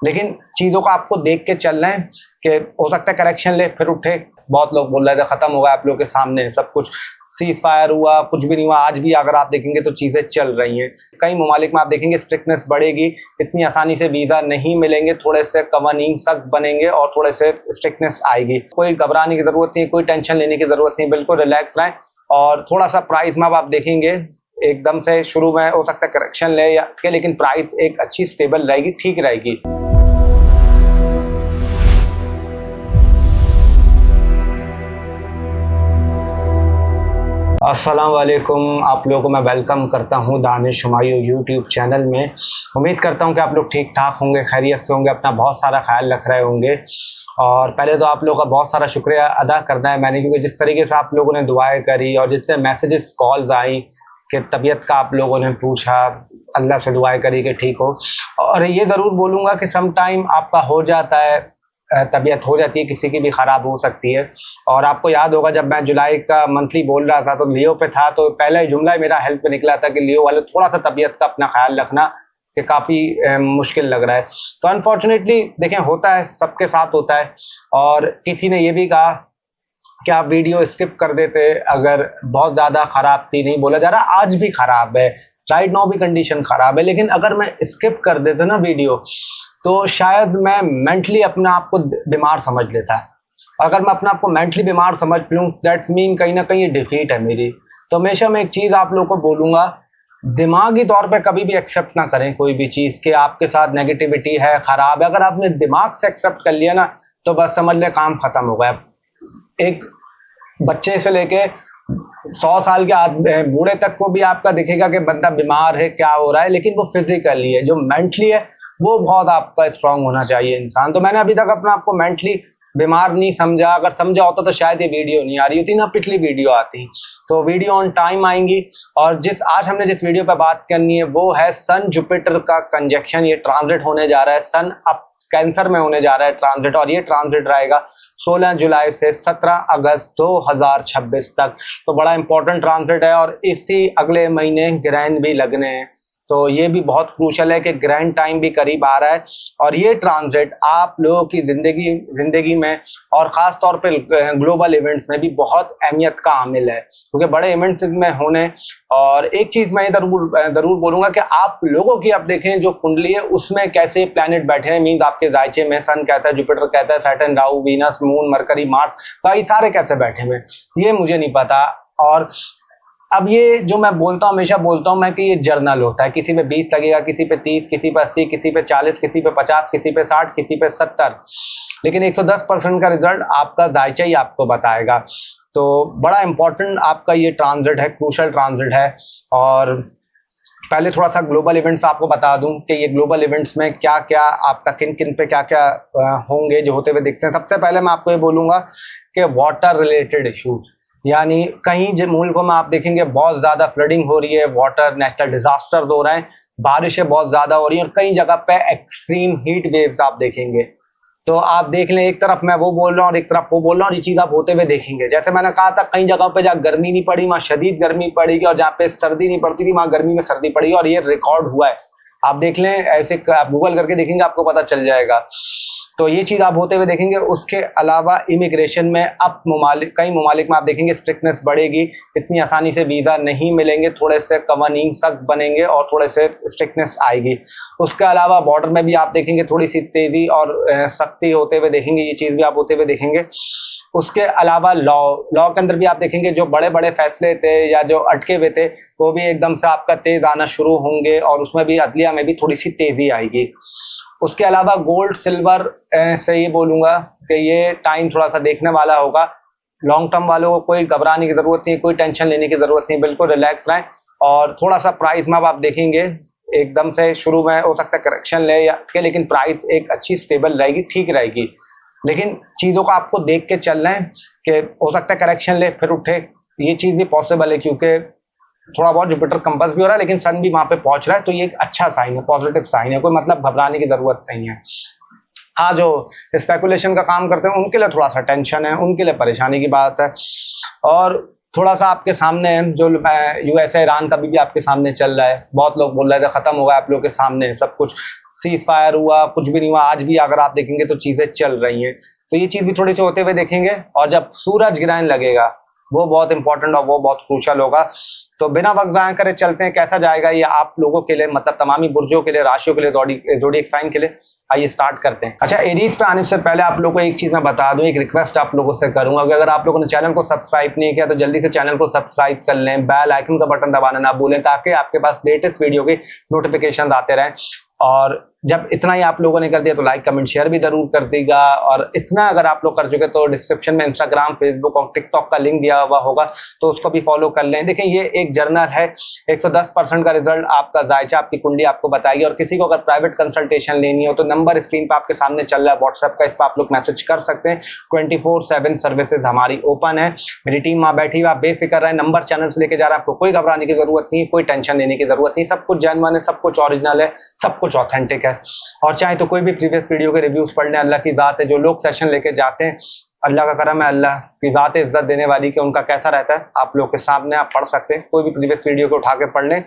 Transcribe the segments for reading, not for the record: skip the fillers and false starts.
लेकिन चीज़ों को आपको देख के चलना है कि हो सकता है करेक्शन ले फिर उठे। बहुत लोग बोल रहे थे खत्म होगा, आप लोगों के सामने सब कुछ, सीज फायर हुआ, कुछ भी नहीं हुआ। आज भी अगर आप देखेंगे तो चीज़ें चल रही हैं। कई ममालिक में आप देखेंगे स्ट्रिक्टनेस बढ़ेगी, इतनी आसानी से वीज़ा नहीं मिलेंगे, थोड़े से कवानीन सख्त बनेंगे और थोड़े से स्ट्रिक्टनेस आएगी। कोई घबराने की ज़रूरत नहीं, कोई टेंशन लेने की ज़रूरत नहीं, बिल्कुल रिलैक्स रहें। और थोड़ा सा प्राइस में अब आप देखेंगे एकदम से शुरू में हो सकता है करेक्शन ले या के, लेकिन प्राइस एक अच्छी स्टेबल रहेगी, ठीक रहेगी। अस्सलाम वालेकुम, आप लोगों को मैं वेलकम करता हूं दानिश हुमायूं यूट्यूब चैनल में। उम्मीद करता हूं कि आप लोग ठीक ठाक होंगे, खैरियत से होंगे, अपना बहुत सारा ख्याल रख रहे होंगे। और पहले तो आप लोगों का बहुत सारा शुक्रिया अदा करना है मैंने, क्योंकि जिस तरीके से आप लोगों ने दुआएं करी और जितने मैसेजेस कॉल्स आई कि तबीयत का आप लोगों ने पूछा, अल्लाह से दुआएं करी कि ठीक हो। और ये ज़रूर बोलूँगा कि सम टाइम आपका हो जाता है, तबीयत हो जाती है, किसी की भी ख़राब हो सकती है। और आपको याद होगा जब मैं जुलाई का मंथली बोल रहा था तो लियो पे था, तो पहला जुमला मेरा हेल्थ पे निकला था कि लियो वाले थोड़ा सा तबीयत का अपना ख्याल रखना, कि काफ़ी मुश्किल लग रहा है। तो अनफॉर्चुनेटली देखें, होता है, सबके साथ होता है। और किसी ने ये भी कहा कि आप वीडियो स्किप कर देते अगर बहुत ज़्यादा ख़राब थी। नहीं बोला जा रहा, आज भी ख़राब है, राइट नाउ भी कंडीशन ख़राब है, लेकिन अगर मैं स्किप कर देता ना वीडियो तो शायद मैं मेंटली अपने आप को बीमार समझ लेता। अगर मैं अपने आप को मेंटली बीमार समझ लूँ, दैट्स मीन कहीं ना कहीं ये डिफीट है मेरी। तो हमेशा मैं एक चीज़ आप लोगों को बोलूँगा, दिमागी तौर पे कभी भी एक्सेप्ट ना करें कोई भी चीज़ कि आपके साथ नेगेटिविटी है, ख़राब है। अगर आपने दिमाग से एक्सेप्ट कर लिया ना तो बस समझ ले काम ख़त्म हो गया। एक बच्चे से लेके 100 साल के बूढ़े तक को भी आपका दिखेगा कि बंदा बीमार है, क्या हो रहा है, लेकिन वो फिजिकली है। जो मेंटली है वो बहुत आपका स्ट्रांग होना चाहिए इंसान। तो मैंने अभी तक अपने आप को मेंटली बीमार नहीं समझा। अगर समझा होता तो शायद ये वीडियो नहीं आ रही होती ना, पिछली वीडियो आती। तो वीडियो ऑन टाइम आएंगी। और आज हमने जिस वीडियो पर बात करनी है वो है सन जुपिटर का कंजक्शन। ये ट्रांजिट होने जा रहा है, सन अब कैंसर में होने जा रहा है ट्रांजिट, और ये ट्रांजिट रहेगा 16 जुलाई से 17 अगस्त 2026 तक। तो बड़ा इंपॉर्टेंट ट्रांजिट है और इसी अगले महीने ग्रहण भी लगने हैं। तो ये भी बहुत क्रूशल है कि ग्रैंड टाइम भी करीब आ रहा है। और ये ट्रांजिट आप लोगों की जिंदगी में और ख़ास तौर पे ग्लोबल इवेंट्स में भी बहुत अहमियत का हामिल है, क्योंकि बड़े इवेंट्स में होने। और एक चीज़ मैं ज़रूर बोलूँगा कि आप लोगों की अब देखें जो कुंडली है उसमें कैसे प्लैनेट बैठे हैं, मीन्स आपके जायचे में सन कैसा है, जुपिटर कैसा है, Saturn, Rahu, Venus, moon, mercury, Mars, भाई सारे कैसे बैठे हुए ये मुझे नहीं पता। और अब ये जो मैं बोलता हूँ, हमेशा बोलता हूँ मैं कि ये जर्नल होता है। किसी पे 20 लगेगा, किसी पे 30, किसी पे 80, किसी पे 40, किसी पे 50, किसी पे 60, किसी पे 70, लेकिन 110% का रिजल्ट आपका जायचा ही आपको बताएगा। तो बड़ा इंपॉर्टेंट आपका ये ट्रांजिट है, क्रूशल ट्रांजिट है। और पहले थोड़ा सा ग्लोबल इवेंट्स आपको बता दूं कि ये ग्लोबल इवेंट्स में क्या क्या आपका किन किन पे क्या क्या होंगे जो होते हुए दिखते हैं। सबसे पहले मैं आपको ये बोलूँगा कि वाटर रिलेटेड इशूज़, यानी कहीं मुल्कों में आप देखेंगे बहुत ज़्यादा फ्लडिंग हो रही है, वाटर नेचुरल डिजास्टर हो रहे हैं, बारिशें बहुत ज़्यादा हो रही हैं, और कई जगह पे एक्सट्रीम हीट वेव्स आप देखेंगे। तो आप देख लें, एक तरफ मैं वो बोल रहा हूँ और एक तरफ वो बोल रहा हूँ, ये चीज़ आप होते हुए देखेंगे। जैसे मैंने कहा था, कई जगहों पे जहाँ गर्मी नहीं पड़ी वहाँ शदीद गर्मी पड़ेगी, और जहाँ पे सर्दी नहीं पड़ती थी वहाँ गर्मी में सर्दी पड़ेगी, और ये रिकॉर्ड हुआ है। आप देख लें, ऐसे आप गूगल करके देखेंगे आपको पता चल जाएगा। तो ये चीज़ आप होते हुए देखेंगे। उसके अलावा इमिग्रेशन में अब कई ममालिक में आप देखेंगे स्ट्रिक्टनेस बढ़ेगी, इतनी आसानी से वीज़ा नहीं मिलेंगे, थोड़े से कवानीन सख्त बनेंगे और थोड़े से स्ट्रिक्टनेस आएगी। उसके अलावा बॉर्डर में भी आप देखेंगे थोड़ी सी तेज़ी और सख्ती होते हुए देखेंगे, ये चीज़ भी आप होते हुए देखेंगे। उसके अलावा लॉ के अंदर भी आप देखेंगे जो बड़े बड़े फैसले थे या जो अटके हुए थे वो भी एकदम से आपका तेज़ आना शुरू होंगे, और उसमें भी अदलिया में भी थोड़ी सी तेज़ी आएगी। उसके अलावा गोल्ड सिल्वर से ये बोलूँगा कि ये टाइम थोड़ा सा देखने वाला होगा। लॉन्ग टर्म वालों को कोई घबराने की ज़रूरत नहीं, कोई टेंशन लेने की ज़रूरत नहीं, बिल्कुल रिलैक्स रहें। और थोड़ा सा प्राइस में अब आप देखेंगे एकदम से शुरू में हो सकता है करेक्शन ले या के, लेकिन प्राइस एक अच्छी स्टेबल रहेगी, ठीक रहेगी। लेकिन चीज़ों को आपको देख के चलना है कि हो सकता है करेक्शन ले फिर उठे, ये चीज़ भी पॉसिबल है, क्योंकि थोड़ा बहुत जुपिटर कंपास भी हो रहा है लेकिन सन भी वहाँ पे पहुँच रहा है। तो ये एक अच्छा साइन है, पॉजिटिव साइन है, कोई मतलब घबराने की ज़रूरत नहीं है। हाँ, जो स्पेकुलेशन का काम करते हैं उनके लिए थोड़ा सा टेंशन है, उनके लिए परेशानी की बात है। और थोड़ा सा आपके सामने है जो यूएसए ईरान का भी आपके सामने चल रहा है। बहुत लोग बोल रहे थे खत्म होगा, आप लोग के सामने सब कुछ, सीज फायर हुआ, कुछ भी नहीं हुआ, आज भी अगर आप देखेंगे तो चीजें चल रही हैं। तो ये चीज भी थोड़ी सी होते हुए देखेंगे। और जब सूरज ग्रहण लगेगा वो बहुत इंपॉर्टेंट और वो बहुत क्रूशियल होगा। तो बिना वक्त जाया करे चलते हैं, कैसा जाएगा ये आप लोगों के लिए, मतलब तमामी बुर्जों के लिए, राशियों के लिए, ज़ोडिएक साइन के लिए। आइए स्टार्ट करते हैं। अच्छा, एरीज पे आने से पहले आप लोगों को एक चीज मैं बता दूं, एक रिक्वेस्ट आप लोगों से करूंगा कि अगर आप लोगों ने चैनल को सब्सक्राइब नहीं किया तो जल्दी से चैनल को सब्सक्राइब कर लें, बेल आइकन का बटन दबाना ना भूलें, ताकि आपके पास लेटेस्ट वीडियो के नोटिफिकेशन आते रहें। और जब इतना ही आप लोगों ने कर दिया तो लाइक कमेंट शेयर भी जरूर कर देगा। और इतना अगर आप लोग कर चुके तो डिस्क्रिप्शन में इंस्टाग्राम, फेसबुक और टिकटॉक का लिंक दिया हुआ होगा, तो उसको भी फॉलो कर लें। देखिए, ये एक जर्नल है, 110% का रिजल्ट आपका जायचा, आपकी कुंडली आपको बताएगी। और किसी को अगर प्राइवेट कंसल्टेशन लेनी हो तो नंबर स्क्रीन पर आपके सामने चल रहा है व्हाट्सएप का, इस पर आप लोग मैसेज कर सकते हैं। 24/7 सर्विसेज हमारी ओपन है, मेरी टीम वहां बैठी हुई, आप बेफिक्र रहे, नंबर चैनल से लेके जा रहा है, आपको कोई घबराने की जरूरत नहीं है, कोई टेंशन लेने की जरूरत नहीं, सब कुछ जेन्युइन है, सब कुछ ओरिजिनल है, सब कुछ ऑथेंटिक है। और चाहे तो कोई भी प्रीवियस वीडियो के रिव्यूज पढ़ लें, अल्लाह की जात है, जो लोग सेशन लेके जाते हैं अल्लाह का करम है, अल्लाह की जात है इज्जत देने वाली, कि उनका कैसा रहता है आप लोग के सामने आप पढ़ सकते हैं, कोई भी प्रीवियस वीडियो को उठा के पढ़ लें।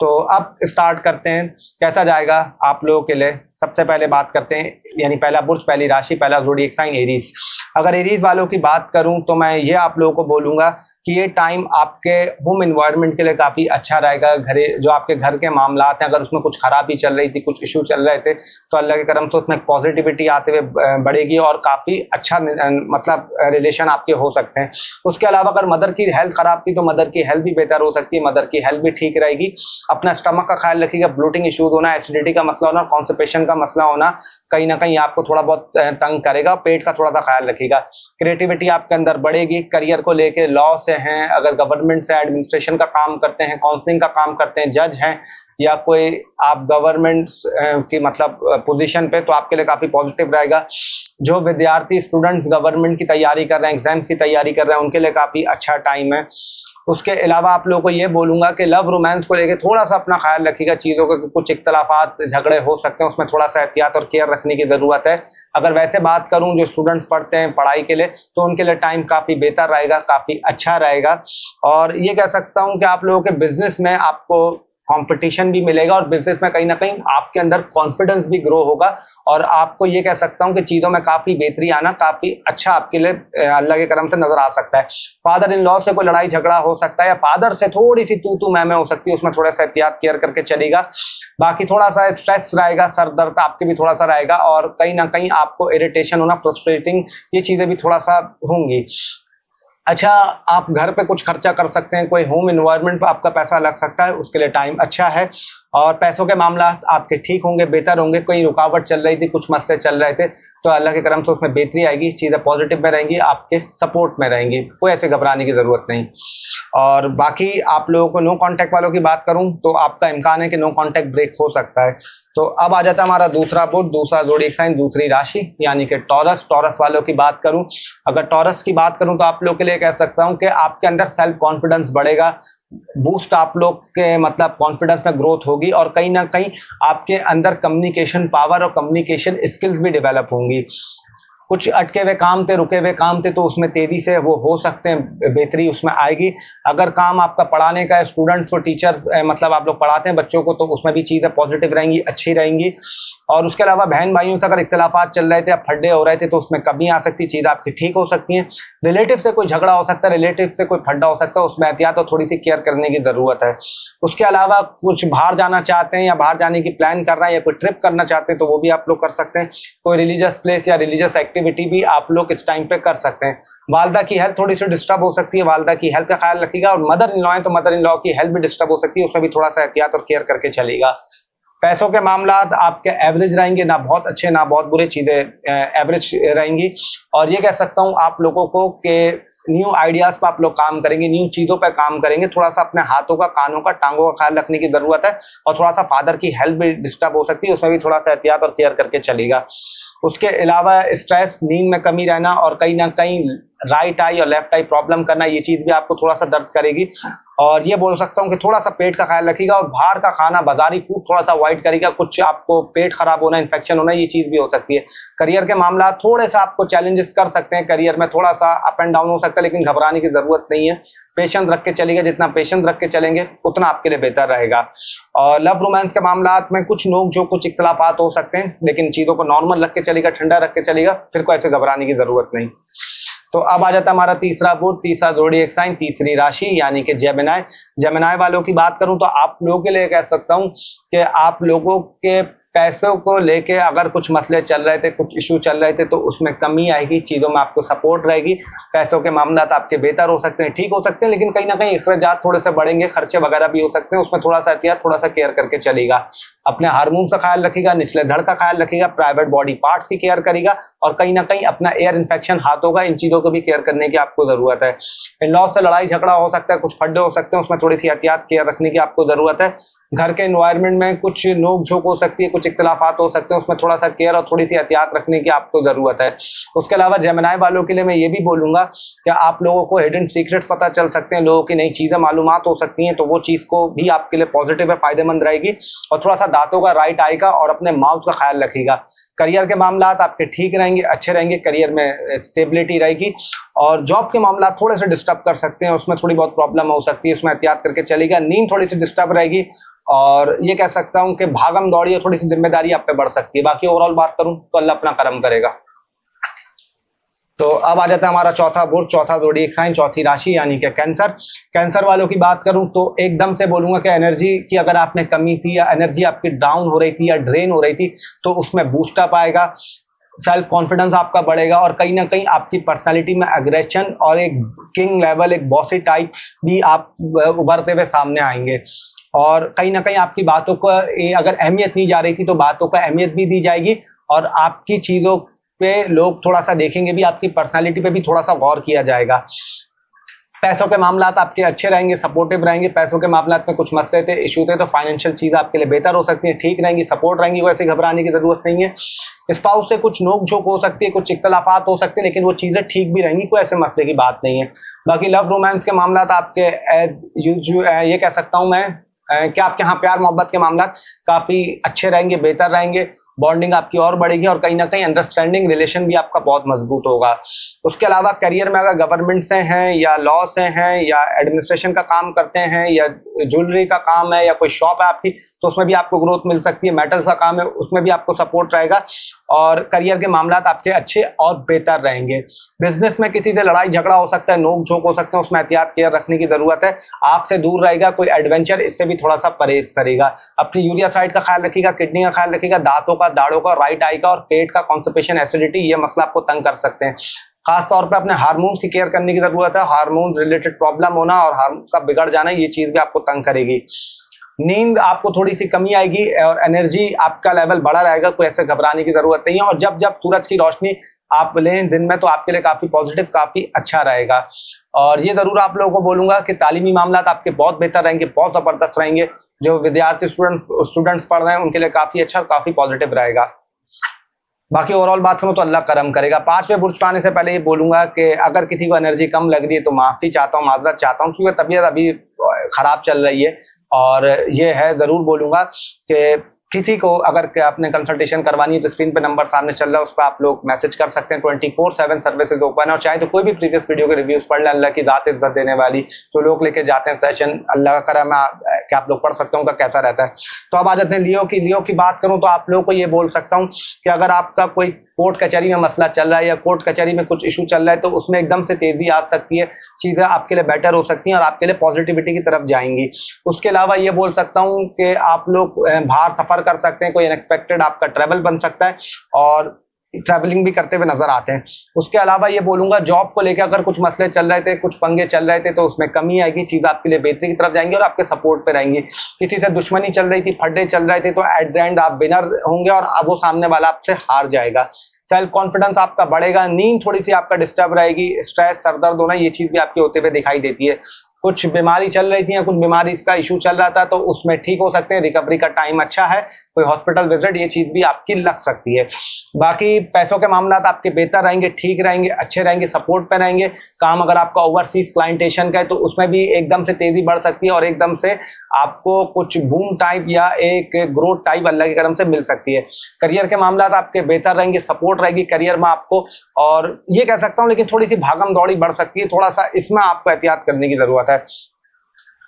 तो अब स्टार्ट करते हैं, कैसा जाएगा आप लोगों के लिए। सबसे पहले बात करते हैं, यानी पहला बुर्ज, पहली राशि, पहला ज़ोडिएक साइन एरीज। अगर एरीज वालों की बात करूं तो मैं ये आप लोगों को बोलूंगा कि ये टाइम आपके होम एनवायरनमेंट के लिए काफ़ी अच्छा रहेगा। घरे जो आपके घर के मामलात हैं, अगर उसमें कुछ खराबी चल रही थी, कुछ इशू चल रहे थे, तो अल्लाह के करम से उसमें पॉजिटिविटी आते हुए बढ़ेगी और काफ़ी अच्छा मतलब रिलेशन आपके हो सकते हैं। उसके अलावा अगर मदर की हेल्थ ख़राब थी तो मदर की हेल्थ भी बेहतर हो सकती है, मदर की हेल्थ भी ठीक रहेगी। अपना स्टमक का ख्याल रखिएगा, ब्लोटिंग इशूज होना, एसिडिटी का मसला होना, कॉन्स्टिपेशन का मसला होना कहीं ना कहीं आपको थोड़ा बहुत तंग करेगा। पेट का थोड़ा सा ख्याल रखिएगा। क्रिएटिविटी आपके अंदर बढ़ेगी। करियर को लेके, लॉ से हैं, अगर गवर्नमेंट से एडमिनिस्ट्रेशन का काम करते हैं, काउंसलिंग का काम करते हैं, जज हैं, या कोई आप गवर्नमेंट की मतलब पोजीशन पे, तो आपके लिए काफ़ी पॉजिटिव रहेगा। जो विद्यार्थी स्टूडेंट्स गवर्नमेंट की तैयारी कर रहे हैं, एग्जाम्स की तैयारी कर रहे हैं, उनके लिए काफ़ी अच्छा टाइम है। उसके अलावा आप लोगों को ये बोलूँगा कि लव रोमांस को लेके थोड़ा सा अपना ख्याल रखिएगा। चीज़ों के कुछ इख्तलाफात, झगड़े हो सकते हैं, उसमें थोड़ा सा एहतियात और केयर रखने की ज़रूरत है। अगर वैसे बात करूँ जो स्टूडेंट्स पढ़ते हैं पढ़ाई के लिए, तो उनके लिए टाइम काफ़ी बेहतर रहेगा, काफ़ी अच्छा रहेगा। और ये कह सकता हूँ कि आप लोगों के बिजनेस में आपको कंपटीशन भी मिलेगा और बिजनेस में कहीं ना कहीं आपके अंदर कॉन्फिडेंस भी ग्रो होगा। और आपको ये कह सकता हूँ कि चीज़ों में काफ़ी बेहतरी आना काफ़ी अच्छा आपके लिए अल्लाह के करम से नजर आ सकता है। फादर इन लॉ से कोई लड़ाई झगड़ा हो सकता है, या फादर से थोड़ी सी तू मैं हो सकती है, उसमें थोड़ा सा एहतियात केयर करके चलेगा। बाकी थोड़ा सा स्ट्रेस रहेगा, सर दर्द आपके भी थोड़ा सा रहेगा, और कहीं ना कहीं आपको इरिटेशन होना, फ्रस्ट्रेटिंग, ये चीज़ें भी थोड़ा सा होंगी। अच्छा, आप घर पे कुछ खर्चा कर सकते हैं, कोई होम एनवायरनमेंट पे आपका पैसा लग सकता है, उसके लिए टाइम अच्छा है। और पैसों के मामला आपके ठीक होंगे, बेहतर होंगे। कोई रुकावट चल रही थी, कुछ मसले चल रहे थे, तो अल्लाह के करम से उसमें बेहतरी आएगी, चीज़ें पॉजिटिव में रहेंगी, आपके सपोर्ट में रहेंगी, कोई ऐसे घबराने की ज़रूरत नहीं। और बाकी आप लोगों को नो कांटेक्ट वालों की बात करूं तो आपका इम्कान है कि नो कांटेक्ट ब्रेक हो सकता है। तो अब आ जाता है हमारा दूसरा बुर्ज, दूसरा ज़ोडिएक साइन, दूसरी राशि, यानी कि टॉरस। टॉरस वालों की बात करूं, अगर टॉरस की बात करूं तो आप लोग के लिए कह सकता हूं कि आपके अंदर सेल्फ कॉन्फिडेंस बढ़ेगा, बूस्ट आप लोग के मतलब कॉन्फिडेंस में ग्रोथ होगी, और कहीं ना कहीं आपके अंदर कम्युनिकेशन पावर और कम्युनिकेशन स्किल्स भी डेवलप होंगी। कुछ अटके हुए काम थे, रुके हुए काम थे, तो उसमें तेज़ी से वो हो सकते हैं, बेहतरी उसमें आएगी। अगर काम आपका पढ़ाने का है, स्टूडेंट्स को टीचर मतलब आप लोग पढ़ाते हैं बच्चों को, तो उसमें भी चीज़ें पॉजिटिव रहेंगी, अच्छी रहेंगी। और उसके अलावा बहन भाइयों से अगर इख्तलाफात चल रहे थे या फड्डे हो रहे थे, तो उसमें कमी आ सकती, चीज़ आपकी ठीक हो सकती है। रिलेटिव से कोई झगड़ा हो सकता है, रिलेटिव से कोई फड्डा हो सकता है, उसमें एहतियात और थोड़ी सी केयर करने की ज़रूरत है। उसके अलावा कुछ बाहर जाना चाहते हैं या बाहर जाने की प्लान कर रहे हैं या कोई ट्रिप करना चाहते हैं, तो वो भी आप लोग कर सकते हैं। कोई रिलीजियस प्लेस या रिलीजियस एक्टिविटी भी आप लोग इस टाइम पे कर सकते हैं। वालदा की हेल्थ थोड़ी सी डिस्टर्ब हो सकती है, वालदा की हेल्थ का ख्याल रखिएगा। और मदर इन लॉ है तो मदर इन लॉ की हेल्थ भी डिस्टर्ब हो सकती है, उसमें भी थोड़ा सा एहतियात और केयर करके चलेगा। पैसों के मामलात आपके एवरेज रहेंगे, ना बहुत अच्छे ना बहुत बुरे, चीज़ें एवरेज रहेंगी। और ये कह सकता हूँ आप लोगों को कि न्यू आइडियाज़ पर आप लोग काम करेंगे, न्यू चीज़ों पर काम करेंगे। थोड़ा सा अपने हाथों का, कानों का, टांगों का ख्याल रखने की ज़रूरत है। और थोड़ा सा फादर की हेल्थ भी डिस्टर्ब हो सकती है, उसमें भी थोड़ा सा एहतियात और केयर करके चलेगा। उसके अलावा स्ट्रेस, नींद में कमी रहना, और कहीं ना कहीं राइट आई और लेफ्ट आई प्रॉब्लम करना, ये चीज भी आपको थोड़ा सा दर्द करेगी। और ये बोल सकता हूँ कि थोड़ा सा पेट का ख्याल रखिएगा और बाहर का खाना, बाजारी फूड थोड़ा सा अवॉइड करिएगा। कुछ आपको पेट खराब होना, इन्फेक्शन होना, ये चीज भी हो सकती है। करियर के मामला थोड़े सा आपको चैलेंजेस कर सकते हैं, करियर में थोड़ा सा अप एंड डाउन हो सकता है, लेकिन घबराने की जरूरत नहीं है। पेशेंस रख के चलिएगा, जितना पेशेंस रख के चलेंगे उतना आपके लिए बेहतर रहेगा। और लव रोमांस के मामला में कुछ नोक जो कुछ इख्तलाफात हो सकते हैं, लेकिन चीजों को नॉर्मल रख के चलेगा, ठंडा रख के चलेगा, फिर कोई ऐसे घबराने की जरूरत नहीं। तो अब आ जाता है हमारा तीसरा बुध, तीसरा ज़ोडिएक साइन, तीसरी राशि यानी कि जेमिनाई। जेमिनाई वालों की बात करूं तो आप लोगों के लिए कह सकता हूं कि आप लोगों के पैसों को लेके अगर कुछ मसले चल रहे थे, कुछ इशू चल रहे थे, तो उसमें कमी आएगी, चीज़ों में आपको सपोर्ट रहेगी। पैसों के मामला आपके बेहतर हो सकते हैं, ठीक हो सकते हैं, लेकिन कहीं ना कहीं अखराजात थोड़े से बढ़ेंगे, खर्चे वगैरह भी हो सकते हैं, उसमें थोड़ा सा एहतियात, थोड़ा सा केयर करके चलेगा। अपने हार्मोन का ख्याल रखिएगा, निचले धड़ का ख्याल रखिएगा, प्राइवेट बॉडी पार्ट्स की केयर करेगा और कहीं ना कहीं अपना एयर इन्फेक्शन हाथ होगा, इन चीज़ों को भी केयर करने की आपको ज़रूरत है। इन लॉज से लड़ाई झगड़ा हो सकता है, कुछ फड्डे हो सकते हैं, उसमें थोड़ी सी एहतियात केयर रखने की आपको ज़रूरत है। घर के एनवायरनमेंट में कुछ नोक झोंक हो सकती है, कुछ इख्तलाफात हो सकते हैं, उसमें थोड़ा सा केयर और थोड़ी सी एहतियात रखने की आपको ज़रूरत है। उसके अलावा जेमिनाई वालों के लिए मैं ये भी बोलूँगा कि आप लोगों को हिडन सीक्रेट्स पता चल सकते हैं, लोगों की नई चीज़ें मालूमात हो सकती हैं, तो वो चीज़ को भी आपके लिए पॉजिटिव है, फायदेमंद रहेगी। और थोड़ा सा दांतों का, राइट आई का और अपने माउथ का ख्याल रखिएगा। करियर के मामला आपके ठीक रहेंगे, अच्छे रहेंगे, करियर में स्टेबिलिटी रहेगी। और जॉब के मामला थोड़े से डिस्टर्ब कर सकते हैं, उसमें थोड़ी बहुत प्रॉब्लम हो सकती है, उसमें एहतियात करके चलेगा। नींद थोड़ी सी डिस्टर्ब रहेगी और ये कह सकता हूँ कि भागम दौड़ी और थोड़ी सी जिम्मेदारी आप पे बढ़ सकती है। बाकी ओवरऑल बात करूँ तो अल्लाह अपना करम करेगा। तो अब आ जाता है हमारा चौथा बुध, चौथा ज़ोडिएक साइन, चौथी राशि यानी कि कैंसर। कैंसर वालों की बात करूं तो एकदम से बोलूंगा कि एनर्जी की अगर आप में कमी थी या एनर्जी आपकी डाउन हो रही थी या ड्रेन हो रही थी, तो उसमें बूस्टअप आएगा, सेल्फ कॉन्फिडेंस आपका बढ़ेगा और कहीं ना कहीं आपकी पर्सनालिटी में एग्रेशन और एक किंग लेवल, एक बॉसी टाइप भी आप उभरते हुए सामने आएंगे। और कहीं ना कहीं आपकी बातों को अगर अहमियत दी जा रही थी तो बातों को अहमियत भी दी जाएगी और आपकी चीज़ों पे लोग थोड़ा सा देखेंगे भी, आपकी पर्सनालिटी पे भी थोड़ा सा गौर किया जाएगा। पैसों के मामलात आपके अच्छे रहेंगे, सपोर्टिव रहेंगे। पैसों के मामलात में कुछ मसले थे, इशू थे, तो फाइनेंशियल चीज़ आपके लिए बेहतर हो सकती है, ठीक रहेंगी, सपोर्ट रहेंगी, वैसे घबराने की जरूरत नहीं है। स्पाउस से कुछ नोक झोंक हो सकती है, कुछ इख्तलाफात हो सकते हैं, लेकिन वो चीज़ें ठीक भी रहेंगी, कोई ऐसे मसले की बात नहीं है। बाकी लव रोमांस के मामलात आपके एज यूजुअल ये कह सकता हूँ मैं कि आपके यहाँ प्यार मोहब्बत के मामला काफ़ी अच्छे रहेंगे, बेहतर रहेंगे, बॉन्डिंग आपकी और बढ़ेगी और कहीं ना कहीं अंडरस्टैंडिंग रिलेशन भी आपका बहुत मजबूत होगा। उसके अलावा करियर में अगर गवर्नमेंट से हैं या लॉ से हैं या एडमिनिस्ट्रेशन का काम करते हैं या ज्वेलरी का काम है या कोई शॉप है आपकी, तो उसमें भी आपको ग्रोथ मिल सकती है। मेटल्स का काम है, उसमें भी आपको सपोर्ट रहेगा और करियर के मामला आपके अच्छे और बेहतर रहेंगे। बिजनेस में किसी से लड़ाई झगड़ा हो सकता है, नोक झोंक हो सकते हैं, उसमें एहतियात केयर रखने की जरूरत है। आग से दूर रहेगा, कोई एडवेंचर इससे भी थोड़ा सा परहेज करेगा। अपनी यूरिया साइड का ख्याल रखिएगा, किडनी का ख्याल रखिएगा, दांतों का, दाढ़ों का, राइट आई का और पेट का कॉन्स्टिपेशन, एसिडिटी, ये मसला आपको तंग कर सकते हैं। खास तौर पे अपने हार्मोन्स की केयर करने की जरूरत है। हार्मोन रिलेटेड प्रॉब्लम होना और हार्मोन का बिगड़ जाना, ये चीज भी आपको तंग करेगी। नींद आपको थोड़ी सी कमी आएगी और एनर्जी आपका लेवल बढ़ा रहेगा, कोई ऐसे घबराने की जरूरत नहीं है। और जब जब सूरज की रोशनी आप लें दिन में तो आपके लिए काफी पॉजिटिव, काफी अच्छा रहेगा। और ये जरूर आप लोगों को बोलूंगा कि तालीमी मामला आपके बहुत बेहतर रहेंगे, बहुत जबरदस्त रहेंगे। जो विद्यार्थी स्टूडेंट्स पढ़ रहे हैं उनके लिए काफी अच्छा, काफी पॉजिटिव रहेगा। बाकी ओवरऑल बात करूं तो अल्लाह करम करेगा। 5वें बुर्ज पाने से पहले ये बोलूंगा कि अगर किसी को एनर्जी कम लग रही है तो माफी चाहता हूँ, माजरत चाहता हूँ, क्योंकि तबीयत अभी खराब चल रही है। और ये है जरूर बोलूंगा कि किसी को अगर आपने कंसल्टेशन करवानी है तो स्क्रीन पे नंबर सामने चल रहा है, उस पर आप लोग मैसेज कर सकते हैं। 24/7 सर्विसेज ओपन है और चाहे तो कोई भी प्रीवियस वीडियो के रिव्यूज पढ़ लें। अल्लाह की जात इज्जत देने वाली जो लोग लेके जाते हैं सेशन, अल्लाह का करम है कि आप लोग पढ़ सकते हो उनका कैसा रहता है। तो अब आ जाते हैं लियो की बात करूं तो आप लोगों को ये बोल सकता हूं कि अगर आपका कोई कोर्ट कचहरी में मसला चल रहा है या कोर्ट कचहरी में कुछ इशू चल रहा है तो उसमें एकदम से तेजी आ सकती है, चीज़ें आपके लिए बेटर हो सकती हैं और आपके लिए पॉजिटिविटी की तरफ जाएंगी। उसके अलावा ये बोल सकता हूँ कि आप लोग बाहर सफ़र कर सकते हैं, कोई अनएक्सपेक्टेड आपका ट्रैवल बन सकता है और ट्रैवलिंग भी करते हुए नजर आते हैं। उसके अलावा ये बोलूंगा जॉब को लेकर अगर कुछ मसले चल रहे थे, कुछ पंगे चल रहे थे तो उसमें कमी आएगी, चीज़ आपके लिए बेहतरी की तरफ जाएंगी और आपके सपोर्ट पे रहेंगी। किसी से दुश्मनी चल रही थी, फड्डे चल रहे थे, तो एट द एंड आप विनर होंगे और अब वो सामने वाला आपसे हार जाएगा। सेल्फ कॉन्फिडेंस आपका बढ़ेगा। नींद थोड़ी सी आपका डिस्टर्ब रहेगी, स्ट्रेस, सरदर्द होना, ये चीज़ भी आपके होते हुए दिखाई देती है। कुछ बीमारी चल रही थी या कुछ बीमारी इसका इशू चल रहा था तो उसमें ठीक हो सकते हैं, रिकवरी का टाइम अच्छा है, कोई हॉस्पिटल विजिट, ये चीज़ भी आपकी लग सकती है। बाकी पैसों के मामला आपके बेहतर रहेंगे, ठीक रहेंगे, अच्छे रहेंगे, सपोर्ट पे रहेंगे। काम अगर आपका ओवरसीज क्लाइंटेशन का है तो उसमें भी एकदम से तेजी बढ़ सकती है और एकदम से आपको कुछ बूम टाइप या एक ग्रोथ टाइप अल्लाह के करम से मिल सकती है। करियर के मामला आपके बेहतर रहेंगे, सपोर्ट रहेगी करियर में आपको, और ये कह सकता हूँ लेकिन थोड़ी सी भागम दौड़ी बढ़ सकती है, थोड़ा सा इसमें आपको एहतियात करने की जरूरत है।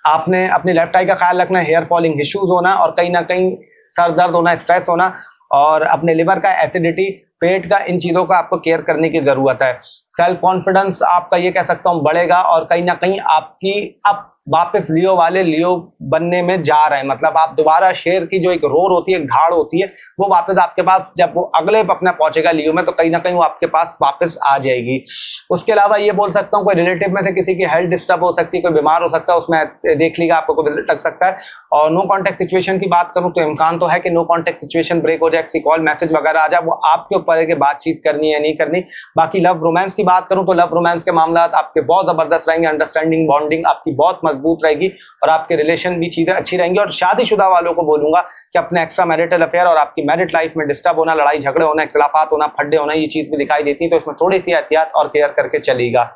आपने अपनी लेफ्ट आई का ख्याल रखना है, हेयर फॉलिंग इश्यूज होना और कहीं ना कहीं सर दर्द होना, स्ट्रेस होना, और अपने लिवर का एसिडिटी, पेट का, इन चीजों का आपको केयर करने की जरूरत है। सेल्फ कॉन्फिडेंस आपका ये कह सकता हूँ बढ़ेगा और कहीं ना कहीं आपकी अब वापस लियो वाले लियो बनने में जा रहे हैं, मतलब आप दोबारा शेर की जो एक रोर होती है, एक धाड़ होती है, वो वापस आपके पास जब वो अगले अपना पहुंचेगा लियो में तो कहीं ना कहीं वो आपके पास वापस आ जाएगी। उसके अलावा ये बोल सकता हूँ कोई रिलेटिव में से किसी की हेल्थ डिस्टर्ब हो सकती है, कोई बीमार हो सकता है, उसमें देख लीजिएगा आपको कोई लग सकता है। और नो कॉन्टेक्ट सिचुएशन की बात करूं तो इम्कान तो है कि नो कॉन्टेक्ट सिचुएशन ब्रेक हो जाए, किसी कॉल मैसेज वगैरह आ जाए, वो आपके ऊपर है कि बातचीत करनी है नहीं करनी। बाकी लव रोमांस की बात करूं तो लव रोमांस के मामला आपके बहुत जबरदस्त रहेंगे, अंडरस्टैंडिंग बॉन्डिंग आपकी बहुत मजबूत रहेगी और आपके रिलेशन भी चीजें अच्छी रहेंगी। और शादीशुदा वालों को बोलूंगा कि अपने एक्स्ट्रा मैरिटल अफेयर और आपकी मैरिड लाइफ में डिस्टर्ब होना, लड़ाई झगड़े होना, इख्तिलाफात होना, फड्डे होना, ये चीज भी दिखाई देती है, तो इसमें थोड़ी सी एहतियात और केयर करके चलेगा।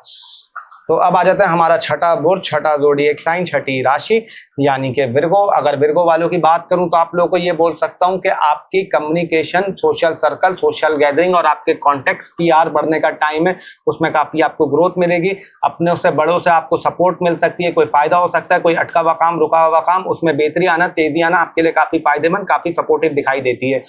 तो अब आ जाता है हमारा छठा बुर्ज, छठा ज़ोडिएक साइन, छठी राशि यानी कि विर्गो। अगर विर्गो वालों की बात करूं तो आप लोगों को ये बोल सकता हूं कि आपकी communication, social circle, social gathering और आपके कॉन्टेक्ट पीआर बढ़ने का टाइम है, उसमें काफी आपको ग्रोथ मिलेगी। अपने से बड़ों से आपको सपोर्ट मिल सकती है, कोई फायदा हो सकता है, कोई अटका हुआ काम, रुका हुआ काम, उसमें बेहतरी आना, तेजी आना आपके लिए काफी फायदेमंद, काफी सपोर्टिव दिखाई देती है।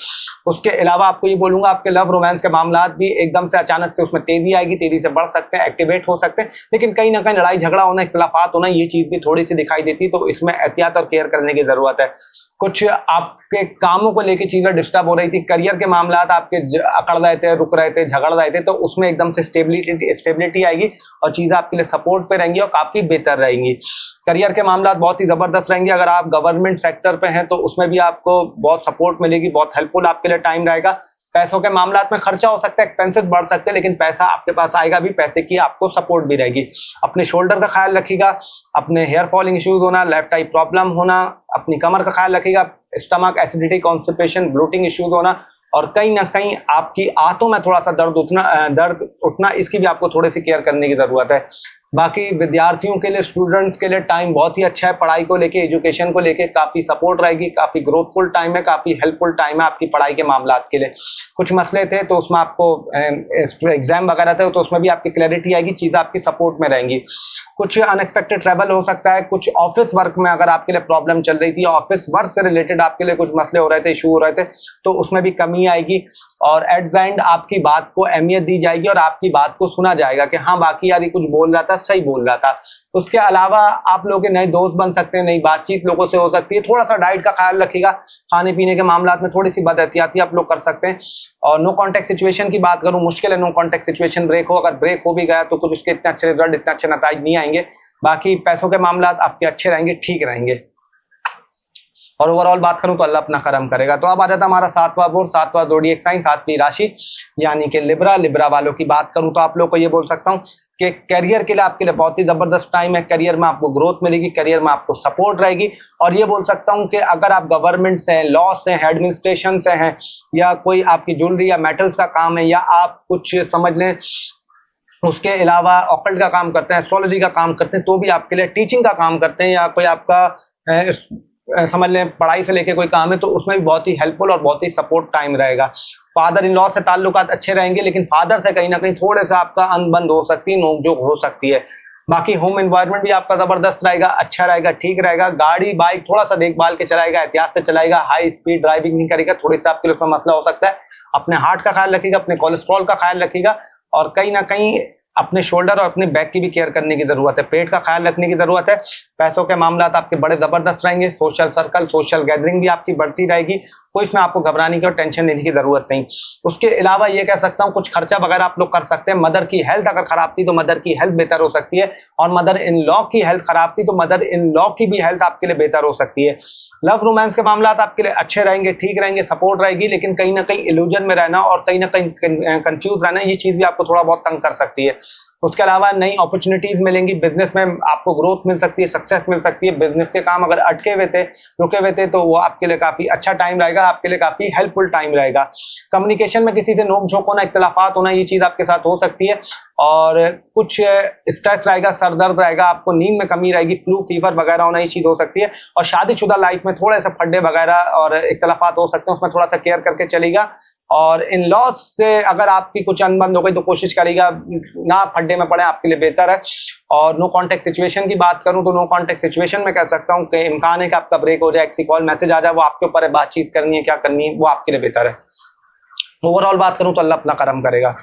उसके अलावा आपको ये बोलूंगा आपके लव रोमांस के मामला भी एकदम से अचानक से उसमें तेजी आएगी, तेजी से बढ़ सकते हैं, एक्टिवेट हो सकते हैं, लेकिन कहीं ना कहीं लड़ाई झगड़ा होना, इख्तिलाफात होना, ये चीज भी थोड़ी सी दिखाई देती है, तो इसमें एहतियात और केयर करने की जरूरत है। कुछ आपके कामों को लेके चीजें डिस्टर्ब हो रही थी, करियर के मामला आपके अकड़ रहे थे, रुक रहे थे, झगड़ रहे थे, तो उसमें एकदम से स्टेबिलिटी आएगी और चीजें आपके लिए सपोर्ट पे रहेंगी और काफी बेहतर रहेंगी। करियर के मामला बहुत ही जबरदस्त रहेंगे। अगर आप गवर्नमेंट सेक्टर पे हैं तो उसमें भी आपको बहुत सपोर्ट मिलेगी, बहुत हेल्पफुल आपके लिए टाइम रहेगा। पैसों के मामला में खर्चा हो सकता है, एक्सपेंसेस बढ़ सकते हैं, लेकिन पैसा आपके पास आएगा भी, पैसे की आपको सपोर्ट भी रहेगी। अपने शोल्डर का ख्याल रखिएगा, अपने हेयर फॉलिंग इश्यूज होना, लेफ्ट आई प्रॉब्लम होना, अपनी कमर का ख्याल रखिएगा, stomach acidity, constipation, bloating issues होना और कहीं ना कहीं आपकी आंतों में थोड़ा सा दर्द उठना, इसकी भी आपको थोड़ी सी केयर करने की जरूरत है। बाकी विद्यार्थियों के लिए, स्टूडेंट्स के लिए टाइम बहुत ही अच्छा है, पढ़ाई को लेके, एजुकेशन को लेके काफी सपोर्ट रहेगी, काफी ग्रोथफुल टाइम है, काफी हेल्पफुल टाइम है आपकी पढ़ाई के मामला के लिए। कुछ मसले थे तो उसमें आपको एग्जाम वगैरह थे तो उसमें भी आपकी क्लैरिटी आएगी, चीजें आपकी सपोर्ट में रहेंगी। कुछ अनएक्सपेक्टेड ट्रैवल हो सकता है, कुछ ऑफिस वर्क में अगर आपके लिए प्रॉब्लम चल रही थी, ऑफिस वर्क से रिलेटेड आपके लिए कुछ मसले हो रहे थे, इशू हो रहे थे, तो उसमें भी कमी आएगी और एट द एंड आपकी बात को अहमियत दी जाएगी और आपकी बात को सुना जाएगा कि हाँ बाकी यार ये कुछ बोल रहा था, सही बोल रहा था। उसके अलावा आप लोगों के नए दोस्त बन सकते हैं, नई बातचीत लोगों से हो सकती है। थोड़ा सा डाइट का ख्याल रखिएगा, खाने पीने के मामला में थोड़ी सी बदएहतियाती आप लोग कर सकते हैं। और नो कॉन्टेक्ट सिचुएशन की बात करूं, मुश्किल है नो कॉन्टेक्ट सिचुएशन ब्रेक हो, अगर ब्रेक हो भी गया तो कुछ उसके इतने अच्छे रिजल्ट, इतने अच्छे नतीजे नहीं आएंगे। बाकी पैसों के मामला आपके अच्छे रहेंगे, ठीक रहेंगे और ओवरऑल बात करूं तो अल्लाह अपना करम करेगा। तो अब आ जाता हमारा सातवां बुर्ज, सातवां ज़ोडिएक साइन, सातवीं राशि यानी कि लिब्रा। लिब्रा वालों की बात करूं तो आप लोग को ये बोल सकता हूं कि करियर के लिए आपके लिए बहुत ही जबरदस्त टाइम है, करियर में आपको ग्रोथ मिलेगी, करियर में आपको सपोर्ट रहेगी। और ये बोल सकता हूं कि अगर आप गवर्नमेंट से हैं, लॉ से हैं, एडमिनिस्ट्रेशन से हैं, या कोई आपकी ज्वेलरी या मेटल्स का काम है, या आप कुछ समझ लें उसके अलावा ऑकल्ट का काम करते हैं, एस्ट्रोलॉजी का काम करते हैं, तो भी आपके लिए, टीचिंग का काम करते हैं या कोई आपका समझ लें पढ़ाई से लेके कोई काम है, तो उसमें भी बहुत ही हेल्पफुल और बहुत ही सपोर्ट टाइम रहेगा। फादर इन लॉ से ताल्लुकात अच्छे रहेंगे, लेकिन फादर से कहीं ना कहीं थोड़े सा आपका अनबन हो सकती है, नोकझोंक हो सकती है। बाकी होम एनवायरनमेंट भी आपका जबरदस्त रहेगा, अच्छा रहेगा, ठीक रहेगा। गाड़ी बाइक थोड़ा सा देखभाल के चलाएगा, एहतियात से चलाएगा, हाई स्पीड ड्राइविंग नहीं करेगा, थोड़ी सा आपके लिए उसमें मसला हो सकता है। अपने हार्ट का ख्याल रखिएगा, अपने कोलेस्ट्रॉल का ख्याल रखिएगा और कहीं ना कहीं अपने शोल्डर और अपने बैक की भी केयर करने की जरूरत है, पेट का ख्याल रखने की जरूरत है। पैसों के मामला आपके बड़े जबरदस्त रहेंगे, सोशल सर्कल, सोशल गैदरिंग भी आपकी बढ़ती रहेगी, कोई इसमें आपको घबराने की और टेंशन लेने की जरूरत नहीं। उसके अलावा ये कह सकता हूँ कुछ खर्चा वगैरह आप लोग कर सकते हैं। मदर की हेल्थ अगर खराब थी तो मदर की हेल्थ बेहतर हो सकती है, और मदर इन लॉ की हेल्थ खराब थी तो मदर इन लॉ की भी हेल्थ आपके लिए बेहतर हो सकती है। लव रोमांस के मामला आपके लिए अच्छे रहेंगे, ठीक रहेंगे, सपोर्ट रहेगी, लेकिन कहीं ना कहीं इल्यूजन में रहना और कहीं ना कहीं कंफ्यूज रहना, ये चीज भी आपको थोड़ा बहुत तंग कर सकती है। उसके अलावा नई अपॉर्चुनिटीज मिलेंगी, बिजनेस में आपको ग्रोथ मिल सकती है, सक्सेस मिल सकती है। बिजनेस के काम अगर अटके हुए थे, रुके हुए थे, तो वो आपके लिए काफी अच्छा टाइम रहेगा, आपके लिए काफी हेल्पफुल टाइम रहेगा। कम्युनिकेशन में किसी से नोक झोंक होना, इख्तिलाफात होना, ये चीज आपके साथ हो सकती है। और कुछ स्ट्रेस रहेगा, सर दर्द रहेगा, आपको नींद में कमी रहेगी, फ्लू फीवर वगैरह होना, ये चीज हो सकती है। और शादीशुदा लाइफ में थोड़े से फड्डे वगैरह और इख्तिलाफात हो सकते हैं, उसमें थोड़ा सा केयर करके चलेगा। और इन लॉस से अगर आपकी कुछ अनबन हो गई तो कोशिश करेगा ना फड्डे में पड़े, आपके लिए बेहतर है। और नो कांटेक्ट सिचुएशन की बात करूं तो नो कांटेक्ट सिचुएशन में कह सकता हूं कि इम्कान है कि आपका ब्रेक हो जाए, किसी कॉल मैसेज आ जाए, वो आपके ऊपर है, बातचीत करनी है, क्या करनी है, वो आपके लिए बेहतर है। ओवरऑल बात करूं तो अल्लाह अपना करम करेगा।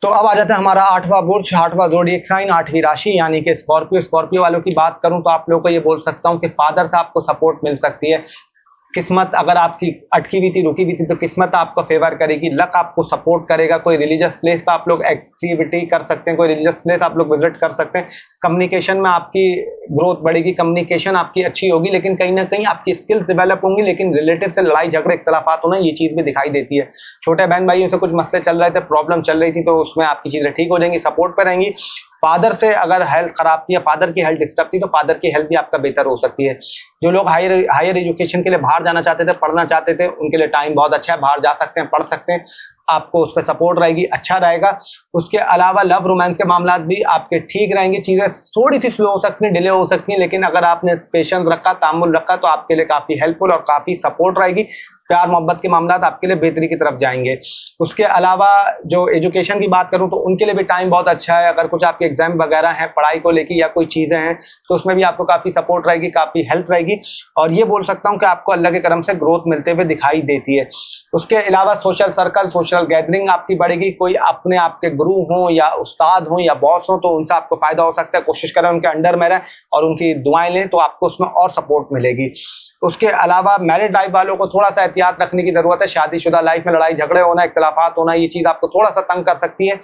तो अब आ जाता है हमारा 8वां बुर्ज, 8वां ज़ोडिएक साइन, 8वीं राशि यानी कि स्कॉर्पियो। स्कॉर्पियो वालों की बात करूं तो आप लोगों को ये बोल सकता हूं कि फादर से आपको सपोर्ट मिल सकती है। किस्मत अगर आपकी अटकी हुई थी, रुकी हुई थी, तो किस्मत आपको फेवर करेगी, लक आपको सपोर्ट करेगा। कोई रिलीजियस प्लेस पे आप लोग एक्टिविटी कर सकते हैं, कोई रिलीजियस प्लेस आप लोग विजिट कर सकते हैं। कम्युनिकेशन में आपकी ग्रोथ बढ़ेगी, कम्युनिकेशन आपकी अच्छी होगी, लेकिन कहीं ना कहीं आपकी स्किल्स डेवलप होंगी। लेकिन रिलेटिव से लड़ाई झगड़े इख्तिलाफात होना, ये चीज़ भी दिखाई देती है। छोटे बहन भाइयों से कुछ मसले चल रहे थे, प्रॉब्लम चल रही थी, तो उसमें आपकी चीज़ें ठीक हो जाएंगी, सपोर्ट पे रहेंगी। फादर से अगर हेल्थ खराब थी या फादर की हेल्थ डिस्टर्ब थी, तो फादर की हेल्थ भी आपका बेहतर हो सकती है। जो लोग हायर एजुकेशन के लिए बाहर जाना चाहते थे, पढ़ना चाहते थे, उनके लिए टाइम बहुत अच्छा है, बाहर जा सकते हैं, पढ़ सकते हैं, आपको उस पर सपोर्ट रहेगी, अच्छा रहेगा। उसके अलावा लव रोमांस के मामला भी आपके ठीक रहेंगे। चीज़ें थोड़ी सी स्लो हो सकती हैं, डिले हो सकती हैं, लेकिन अगर आपने पेशेंस रखा, तामुल रखा, तो आपके लिए काफ़ी हेल्पफुल और काफ़ी सपोर्ट रहेगी। प्यार मोहब्बत के मामला आपके लिए बेहतरी की तरफ जाएंगे। उसके अलावा जो एजुकेशन की बात करूं तो उनके लिए भी टाइम बहुत अच्छा है। अगर कुछ आपके एग्जाम वगैरह हैं, पढ़ाई को लेकर या कोई चीज़ें हैं, तो उसमें भी आपको काफ़ी सपोर्ट रहेगी, काफ़ी हेल्प रहेगी। और ये बोल सकता हूं कि आपको अल्लाह के करम से ग्रोथ मिलते हुए दिखाई देती है। उसके अलावा सोशल सर्कल, सोशल गैदरिंग आपकी बढ़ेगी। कोई अपने आपके गुरु हों या उस्ताद हों या बॉस हों, तो उनसे आपको फायदा हो सकता है। कोशिश करें उनके अंडर में रहें और उनकी दुआएं लें, तो आपको उसमें और सपोर्ट मिलेगी। उसके अलावा मैरिड लाइफ वालों को थोड़ा सा एहतियात रखने की जरूरत है। शादीशुदा लाइफ में लड़ाई झगड़े होना, इख्तिलाफात होना, ये चीज़ आपको थोड़ा सा तंग कर सकती है।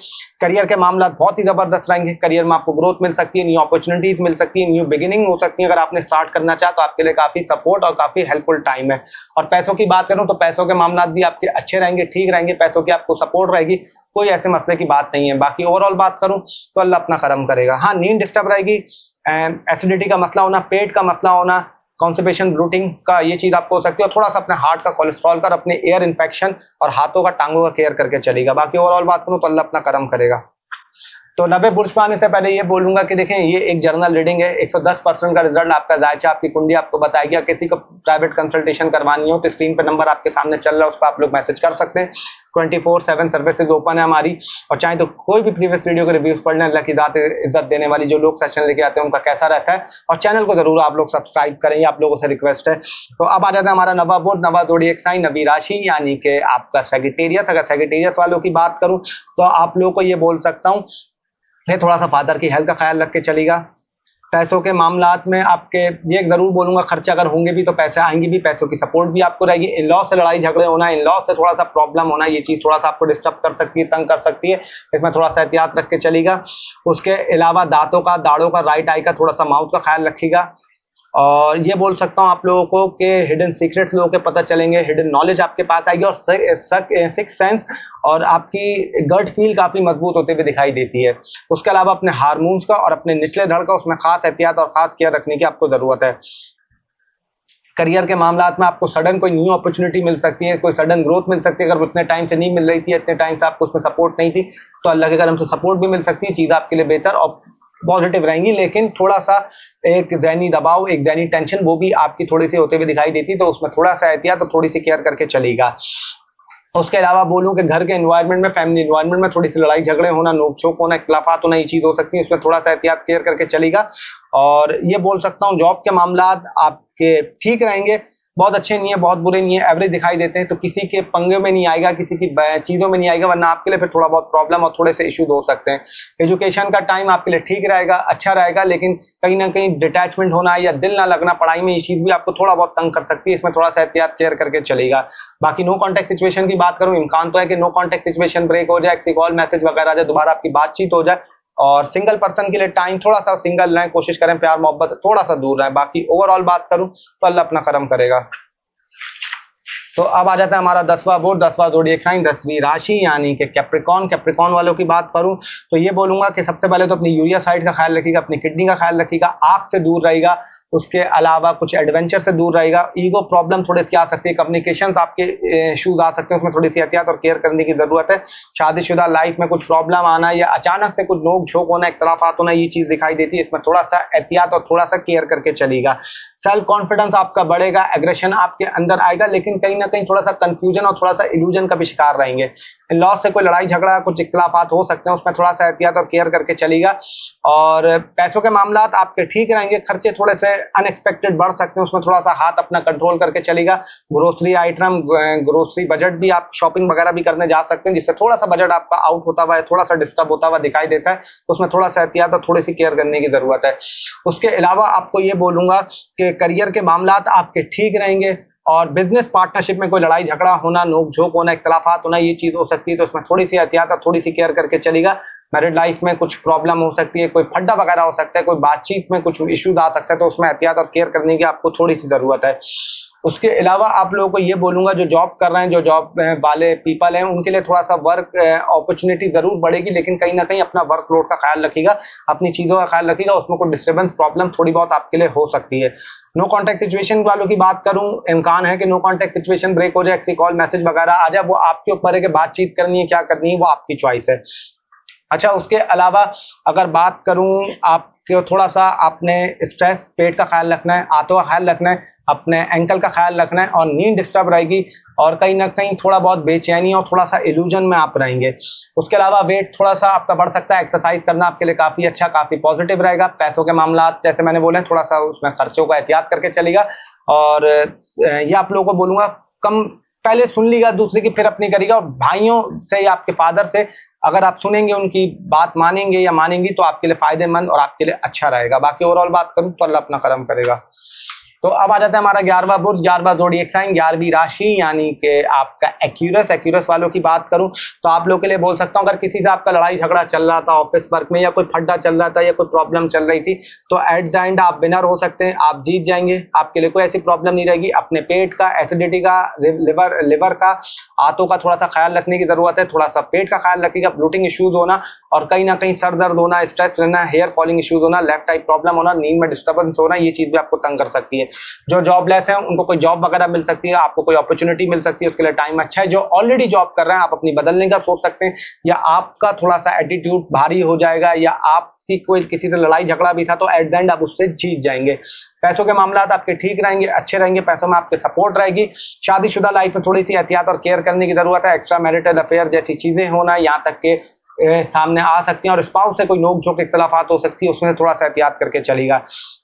करियर के मामला बहुत ही ज़बरदस्त रहेंगे। करियर में आपको ग्रोथ मिल सकती है, न्यू अपॉर्चुनिटीज़ मिल सकती है, न्यू बिगिनिंग हो सकती है। अगर आपने स्टार्ट करना चाहा तो आपके लिए काफ़ी सपोर्ट और काफ़ी हेल्पफुल टाइम है। और पैसों की बात करूँ तो पैसों के मामला भी आपके अच्छे रहेंगे, ठीक रहेंगे, पैसों की आपको सपोर्ट रहेगी, कोई ऐसे मसले की बात नहीं है। बाकी ओवरऑल बात करूँ तो अल्लाह अपना करम करेगा। हाँ, नींद डिस्टर्ब रहेगी, एसिडिटी का मसला होना, पेट का मसला होना, कॉन्स्टिपेशन, ब्लूटिंग का ये चीज़ आपको हो सकती है। और थोड़ा सा अपने हार्ट का कोलेस्ट्रॉल का, अपने एयर इन्फेक्शन और हाथों का, टांगों का केयर करके चलेगा। बाकी ओवरऑल बात करूँ तो अल्लाह अपना करम करेगा। तो 90 बुर्ज पे आने से पहले ये बोलूंगा कि देखें, ये एक जर्नल रीडिंग है। 110% का रिजल्ट आपका जायचा, आपकी कुंडली आपको बताएगी। किसी को प्राइवेट कंसल्टेशन करवानी हो तो स्क्रीन पर नंबर आपके सामने चल रहा है, उस पर आप लोग मैसेज कर सकते हैं। 24/7 सर्विसेज ओपन है हमारी। और चाहे तो कोई भी प्रीवियस वीडियो के रिव्यूज पढ़ लें। अल्लाह की ज़ात इज्जत देने वाली जो लोग सेशन लेके आते हैं उनका कैसा रहता है। और चैनल को जरूर आप लोग सब्सक्राइब करें, आप लोगों से रिक्वेस्ट है। तो अब आ जाता है हमारा नवा बुर्ज, नवा ज़ोडिएक साइन, नवी राशि यानी कि आपका सैजिटेरियस। अगर सैजिटेरियस वालों की बात करूँ तो आप लोगों को ये बोल सकता हूँ, ये थोड़ा सा फादर की हेल्थ का ख्याल रख के चलेगा। पैसों के मामलात में आपके ये जरूर बोलूंगा, खर्चे अगर होंगे भी तो पैसे आएंगे भी, पैसों की सपोर्ट भी आपको रहेगी। इन लॉ से लड़ाई झगड़े होना, इन लॉ से थोड़ा सा प्रॉब्लम होना, ये चीज़ थोड़ा सा आपको डिस्टर्ब कर सकती है, तंग कर सकती है, इसमें थोड़ा सा एहतियात रख के चलेगा। उसके अलावा दांतों का, दाढ़ों का, राइट आई का, थोड़ा सा माउथ का ख्याल रखिएगा। और ये बोल सकता हूँ आप लोगों को कि हिडन सीक्रेट्स लोगों के पता चलेंगे, हिडन नॉलेज आपके पास आएगी। और सिक्स सेंस और आपकी गट फील काफ़ी मजबूत होते हुए दिखाई देती है। उसके अलावा अपने हार्मोन्स का और अपने निचले धड़ का, उसमें खास एहतियात और खास केयर रखने की आपको ज़रूरत है। करियर के मामलात में आपको सडन कोई न्यू अपॉर्चुनिटी मिल सकती है, कोई सडन ग्रोथ मिल सकती है। अगर उतने टाइम से नहीं मिल रही थी, इतने टाइम से आपको उसमें सपोर्ट नहीं थी, तो अल्लाह के करम से सपोर्ट भी मिल सकती है। चीज़ आपके लिए बेहतर और पॉजिटिव रहेंगी। लेकिन थोड़ा सा एक ज़हनी दबाव, एक ज़हनी टेंशन, वो भी आपकी थोड़ी सी होते हुए दिखाई देती है। तो उसमें थोड़ा सा एहतियात और थोड़ी सी केयर करके चलेगा। उसके अलावा बोलूँ कि घर के एनवायरनमेंट में, फैमिली एनवायरनमेंट में थोड़ी सी लड़ाई झगड़े होना, नोक झोंक होना, इख्तिलाफात होना, ये चीज़ हो सकती है। उसमें थोड़ा सा एहतियात केयर करके चलेगा। और ये बोल सकता हूँ जॉब के मामलात आपके ठीक रहेंगे, बहुत अच्छे नहीं है, बहुत बुरे नहीं है, एवरेज दिखाई देते हैं। तो किसी के पंगे में नहीं आएगा, किसी की चीज़ों में नहीं आएगा, वरना आपके लिए फिर थोड़ा बहुत प्रॉब्लम और थोड़े से इश्यूज हो सकते हैं। एजुकेशन का टाइम आपके लिए ठीक रहेगा, अच्छा रहेगा, लेकिन कहीं ना कहीं डिटैचमेंट होना या दिल ना लगना पढ़ाई में, ये चीज़ भी आपको थोड़ा बहुत तंग कर सकती है। इसमें थोड़ा सा एहतियात केयर करके चलेगा। बाकी नो कॉन्टैक्ट सिचुएशन की बात करूँ, इम्कान तो है कि नो कॉन्टैक्ट सिचुएशन ब्रेक हो जाए, किसी कॉल मैसेज वगैरह आ जाए, दोबारा आपकी बातचीत हो जाए। और सिंगल पर्सन के लिए टाइम थोड़ा सा सिंगल रहें, कोशिश करें प्यार मोहब्बत थोड़ा सा दूर रहें। बाकी ओवरऑल बात करूँ तो अल्लाह अपना करम करेगा। तो अब आ जाता है हमारा 10वां बोर्ड, 10वां ज़ोडिएक साइन, 10वीं राशि यानी कि कैप्रिकॉर्न। कैप्रिकॉर्न वालों की बात करूं तो ये बोलूंगा कि सबसे पहले तो अपनी यूरिया साइड का ख्याल रखिएगा, अपनी किडनी का ख्याल रखिएगा, आग से दूर रहेगा, उसके अलावा कुछ एडवेंचर से दूर रहेगा। ईगो प्रॉब्लम थोड़ी सी आ सकती है, कम्युनिकेशन आपके इश्यूज आ सकते हैं, उसमें थोड़ी सी एहतियात और केयर करने की जरूरत है। शादीशुदा लाइफ में कुछ प्रॉब्लम आना या अचानक से कुछ नोक झोंक होना, इख्तलाफात होना, ये चीज दिखाई देती है। इसमें थोड़ा सा एहतियात और थोड़ा सा केयर करके चलेगा। सेल्फ कॉन्फिडेंस आपका बढ़ेगा, एग्रेशन आपके अंदर आएगा, लेकिन कहीं ना कहीं थोड़ा सा कंफ्यूजन और थोड़ा सा इल्यूजन का भी शिकार रहेंगे। लॉस से कोई लड़ाई झगड़ा, कुछ इख्तलाफात हो सकते हैं, उसमें थोड़ा सा एहतियात और केयर करके चलेगा। और पैसों के मामलात आपके ठीक रहेंगे, खर्चे थोड़े से अनएक्सपेक्टेड बढ़ सकते हैं, उसमें थोड़ा सा हाथ अपना कंट्रोल करके चलेगा। ग्रोसरी आइटम, ग्रोसरी बजट भी आप शॉपिंग वगैरह भी करने जा सकते हैं, जिससे थोड़ा सा बजट आपका आउट होता हुआ है, थोड़ा सा डिस्टर्ब होता हुआ दिखाई देता है, तो उसमें थोड़ा सा एहतियात और थोड़ी सी केयर करने की जरूरत है। उसके अलावा आपको ये बोलूंगा कि करियर के मामलात आपके ठीक रहेंगे, और बिजनेस पार्टनरशिप में कोई लड़ाई झगड़ा होना, नोक झोंक होना, इख्तलाफात होना, ये चीज हो सकती है, तो इसमें थोड़ी सी एहतियात और थोड़ी सी केयर करके चलेगा। मैरिड लाइफ में कुछ प्रॉब्लम हो सकती है, कोई फड्डा वगैरह हो सकता है, कोई बातचीत में कुछ इश्यूज आ सकता है, तो उसमें एहतियात और केयर करने की आपको थोड़ी सी जरूरत है। उसके अलावा आप लोगों को ये बोलूंगा, जो जॉब कर रहे हैं, जो जॉब वाले पीपल हैं, उनके लिए थोड़ा सा वर्क अपॉर्चुनिटी जरूर बढ़ेगी, लेकिन कहीं ना कहीं अपना वर्कलोड का ख्याल रखिएगा, अपनी चीजों का ख्याल रखिएगा, उसमें कोई डिस्टर्बेंस प्रॉब्लम थोड़ी बहुत आपके लिए हो सकती है। नो कॉन्टैक्ट सिचुएशन वालों की बात करूं, इम्कान है कि नो कॉन्टैक्ट सिचुएशन ब्रेक हो जाए, किसी कॉल मैसेज वगैरह आ जाए, वो आपके ऊपर है कि बातचीत करनी है, क्या करनी है, वो आपकी चॉइस है। अच्छा, उसके अलावा अगर बात करूं, आपको थोड़ा सा अपने स्ट्रेस, पेट का ख्याल रखना है, आंतों का ख्याल रखना है, अपने एंकल का ख्याल रखना है, और नींद डिस्टर्ब रहेगी, और कहीं ना कहीं थोड़ा बहुत बेचैनी और थोड़ा सा इल्यूजन में आप रहेंगे। उसके अलावा वेट थोड़ा सा आपका बढ़ सकता है, एक्सरसाइज करना आपके लिए काफी अच्छा, काफी पॉजिटिव रहेगा। पैसों के मामला जैसे मैंने बोले, थोड़ा सा उसमें खर्चों का एहतियात करके चलेगा। और ये आप लोगों को बोलूंगा, कम पहले सुन लीगा दूसरे की, फिर अपनी करेगा, और भाइयों से या आपके फादर से अगर आप सुनेंगे, उनकी बात मानेंगे या मानेंगी, तो आपके लिए फायदेमंद और आपके लिए अच्छा रहेगा। बाकी ओवरऑल बात करूं तो अल्लाह अपना करम करेगा। तो अब आ जाता है हमारा 11वां बुर्ज, 11वां ज़ोडिएक साइन, 11वीं राशि यानी कि आपका एक्यूरस। एक्यूरस वालों की बात करूं तो आप लोगों के लिए बोल सकता हूं, अगर किसी से आपका लड़ाई झगड़ा चल रहा था ऑफिस वर्क में, या कोई फड्डा चल रहा था, या कोई प्रॉब्लम चल रही थी, तो एट द एंड आप विनर हो सकते हैं, आप जीत जाएंगे। आपके लिए कोई ऐसी प्रॉब्लम नहीं रहेगी। अपने पेट का, एसिडिटी का, लिवर का, आंतों का थोड़ा सा ख्याल रखने की जरूरत है। थोड़ा सा पेट का ख्याल रखिएगा, ब्लोटिंग इश्यूज होना, और कहीं ना कहीं सर दर्द होना, स्ट्रेस रहना, हेयर फॉलिंग इश्यूज होना, लेफ्ट आई प्रॉब्लम होना, नींद में डिस्टर्बेंस होना, ये चीज भी आपको तंग कर सकती है। जो जॉबलेस हैं उनको कोई जॉब वगैरह मिल सकती है, आपको कोई अपॉर्चुनिटी मिल सकती है, उसके लिए टाइम अच्छा है। जो ऑलरेडी जॉब कर रहे हैं, आप अपनी बदलने का सोच सकते हैं, या आपका थोड़ा सा एटीट्यूड भारी हो जाएगा, या आपकी कोई किसी से लड़ाई झगड़ा भी था, तो एट द एंड आप उससे जीत जाएंगे। पैसों के मामलात आपके ठीक रहेंगे, अच्छे रहेंगे, पैसों में आपके सपोर्ट रहेगी। शादीशुदा लाइफ में थोड़ी सी एहतियात और केयर करने की जरूरत है। एक्स्ट्रा मैरिटल अफेयर जैसी चीजें होना, यहाँ तक के सामने आ सकती हैं, और स्पाउस से कोई नोक झोंक इख्तलाफात हो सकती है, उसमें थोड़ा सा एहतियात करके चलेगा।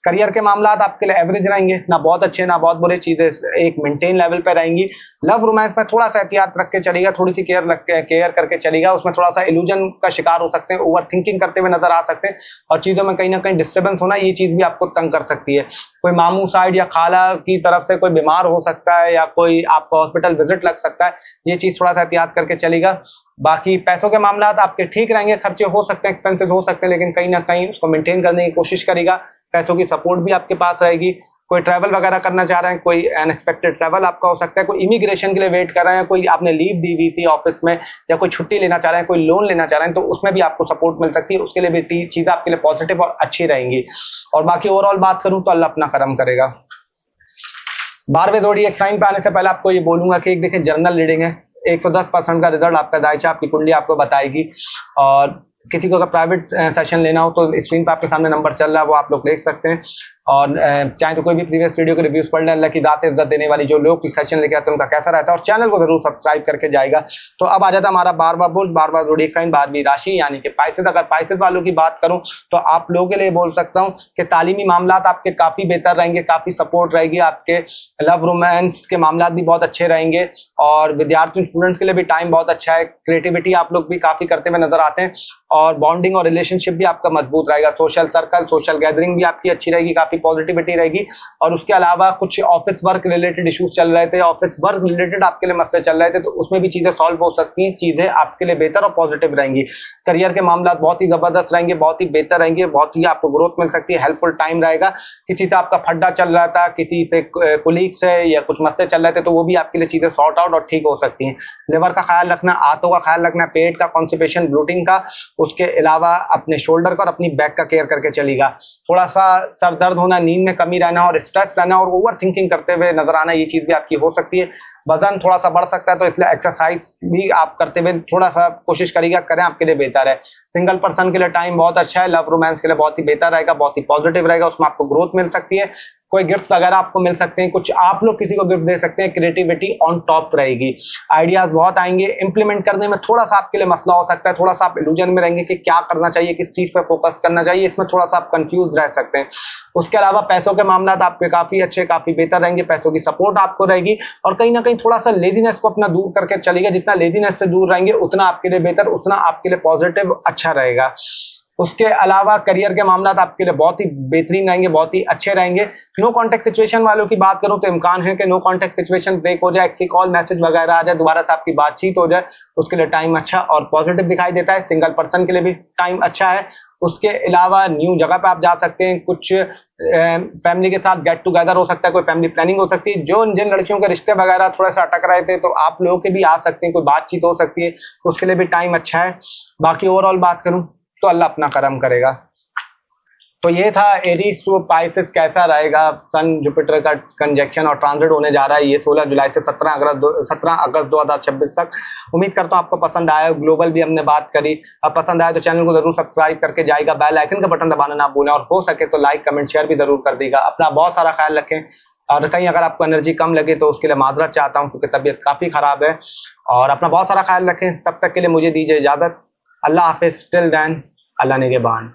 करियर के मामलात आपके लिए एवरेज रहेंगे, ना बहुत अच्छे ना बहुत बुरे, चीजें एक मेंटेन लेवल पे रहेंगी। लव रोमांस में थोड़ा सा एहतियात रख के चलेगा, थोड़ी सी केयर करके चलेगा, उसमें थोड़ा सा इल्यूजन का शिकार हो सकते हैं, ओवर थिंकिंग करते हुए नजर आ सकते हैं, और चीजों में कहीं ना कहीं डिस्टर्बेंस होना, ये चीज भी आपको तंग कर सकती है। कोई मामू साइड या खाला की तरफ से कोई बीमार हो सकता है, या कोई आपका हॉस्पिटल विजिट लग सकता है, ये चीज थोड़ा सा एहतियात करके चलेगा। बाकी पैसों के मामलात आपके ठीक रहेंगे, खर्चे हो सकते हैं, एक्सपेंसेस हो सकते हैं, लेकिन कहीं ना कहीं उसको मेंटेन करने की कोशिश करेगा। पैसों की सपोर्ट भी आपके पास रहेगी। कोई ट्रैवल वगैरह करना चाह रहे हैं, कोई अनएक्सपेक्टेड ट्रैवल आपका हो सकता है, कोई इमिग्रेशन के लिए वेट कर रहे हैं, कोई आपने लीव दी हुई थी ऑफिस में, या कोई छुट्टी लेना चाह रहे हैं, कोई लोन लेना चाह रहे हैं, तो उसमें भी आपको सपोर्ट मिल सकती है, उसके लिए भी चीजें आपके लिए पॉजिटिव और अच्छी रहेंगी। और बाकी ओवरऑल बात करूं तो अल्लाह अपना करम करेगा। 12वें ज़ोडिएक साइन पे आने से पहले आपको ये बोलूंगा कि एक देखिए, जर्नल रीडिंग है, 110% का रिजल्ट आपका दायचा आपकी कुंडली आपको बताएगी। और किसी को अगर प्राइवेट सेशन लेना हो तो स्क्रीन पर आपके सामने नंबर चल रहा है, वो आप लोग देख सकते हैं। और चाहे तो कोई भी प्रीवियस वीडियो के रिव्यूज पढ़ लें। अल्लाह की ज़ात इज्जत देने वाली जो लोग सेशन लेके आते हैं उनका कैसा रहता है, और चैनल को जरूर सब्सक्राइब करके जाएगा। तो अब आ जाता है हमारा 12वां बुर्ज, 12वां ज़ोडिएक साइन, 12वीं राशि यानी कि पाइसेस। अगर पाइसेस वालों की बात करूं तो आप लोगों के लिए बोल सकता हूं कि तालीमी मामलात आपके काफ़ी बेहतर रहेंगे, काफ़ी सपोर्ट रहेगी। आपके लव रोमांस के मामलात भी बहुत अच्छे रहेंगे, और विद्यार्थी स्टूडेंट्स के लिए भी टाइम बहुत अच्छा है। क्रिएटिविटी आप लोग भी काफ़ी करते हुए नजर आते हैं, और बॉन्डिंग और रिलेशनशिप भी आपका मजबूत रहेगा। सोशल सर्कल, सोशल गैदरिंग भी आपकी अच्छी रहेगी, काफ़ी आपकी पॉजिटिविटी रहेगी। और उसके अलावा कुछ ऑफिस वर्क रिलेटेड इश्यूज चल रहे थे, ऑफिस वर्क रिलेटेड आपके लिए मसले चल रहे थे, तो उसमें भी चीजें सॉल्व हो सकती हैं, चीजें आपके लिए बेहतर और पॉजिटिव रहेंगी। करियर के मामला बहुत ही जबरदस्त रहेंगे, बहुत ही बेहतर रहेंगे, बहुत ही आपको ग्रोथ मिल सकती है, हेल्पफुल टाइम रहेगा। किसी से आपका फड्डा चल रहा था, किसी से कुलीग से या कुछ मसले चल रहे थे, तो वो भी आपके लिए चीजें सॉर्ट आउट और ठीक हो सकती हैं। लिवर का ख्याल रखना, आंतों का ख्याल रखना, पेट का, कॉन्स्टिपेशन, ब्लोटिंग का, उसके अलावा अपने शोल्डर का और अपनी बैक का केयर करके चलेगा। थोड़ा सा सर दर्द होना, नींद में कमी रहना और स्ट्रेस रहना और ओवर थिंकिंग करते हुए नजर आना, ये चीज भी आपकी हो सकती है। वजन थोड़ा सा बढ़ सकता है, तो इसलिए एक्सरसाइज भी आप करते हुए थोड़ा सा कोशिश करिएगा, करें, आपके लिए बेहतर है। सिंगल पर्सन के लिए टाइम बहुत अच्छा है, लव रोमांस के लिए बहुत ही बेहतर रहेगा, बहुत ही पॉजिटिव रहेगा, उसमें आपको ग्रोथ मिल सकती है। कोई गिफ्ट्स वगैरह आपको मिल सकते हैं, कुछ आप लोग किसी को गिफ्ट दे सकते हैं, क्रिएटिविटी ऑन टॉप रहेगी, आइडियाज बहुत आएंगे। इंप्लीमेंट करने में थोड़ा सा आपके लिए मसला हो सकता है, थोड़ा सा आप इल्यूजन में रहेंगे कि क्या करना चाहिए, किस चीज पे फोकस करना चाहिए, इसमें थोड़ा सा आप कंफ्यूज रह सकते हैं। उसके अलावा पैसों के मामला आपके काफी अच्छे, काफी बेहतर रहेंगे, पैसों की सपोर्ट आपको रहेगी और कहीं ना कहीं थोड़ा सा लेजीनेस को अपना दूर करके चलिएगा। जितना लेजीनेस से दूर रहेंगे उतना आपके लिए बेहतर, उतना आपके लिए पॉजिटिव अच्छा रहेगा। उसके अलावा करियर के मामला आपके लिए बहुत ही बेहतरीन रहेंगे, बहुत ही अच्छे रहेंगे। नो कांटेक्ट सिचुएशन वालों की बात करूं तो इम्कान है कि नो कांटेक्ट सिचुएशन ब्रेक हो जाए, किसी कॉल मैसेज वगैरह आ जाए, दोबारा से आपकी बातचीत हो जाए, उसके लिए टाइम अच्छा और पॉजिटिव दिखाई देता है। सिंगल पर्सन के लिए भी टाइम अच्छा है। उसके अलावा न्यू जगह पे आप जा सकते हैं, कुछ फैमिली के साथ गेट टुगेदर हो सकता है, कोई फैमिली प्लानिंग हो सकती है। जो जिन लड़कियों के रिश्ते वगैरह थोड़ा सा अटक रहे थे, तो आप लोगों के भी आ सकते हैं, कोई बातचीत हो सकती है, तो उसके लिए भी टाइम अच्छा है। बाकी ओवरऑल बात करूं तो अल्लाह अपना करम करेगा। तो ये था एरीज टू पाइसेस कैसा रहेगा, सन जुपिटर का कंजक्शन और ट्रांजिट होने जा रहा है ये 16 जुलाई से 17 अगस्त 2026 तक। उम्मीद करता हूँ आपको पसंद आया। ग्लोबल भी हमने बात करी, अब पसंद आया तो चैनल को जरूर सब्सक्राइब करके जाएगा, बेल आइकन का बटन दबाना ना भूलें और हो सके तो लाइक कमेंट शेयर भी जरूर कर देगा। अपना बहुत सारा ख्याल रखें और कहीं अगर आपको एनर्जी कम लगे तो उसके लिए माजरत चाहता हूँ क्योंकि तबीयत काफ़ी ख़राब है। और अपना बहुत सारा ख्याल रखें, तब तक के लिए मुझे दीजिए इजाज़त। अल्लाह हाफिज़, टिल देन अल्लाह निगहबान।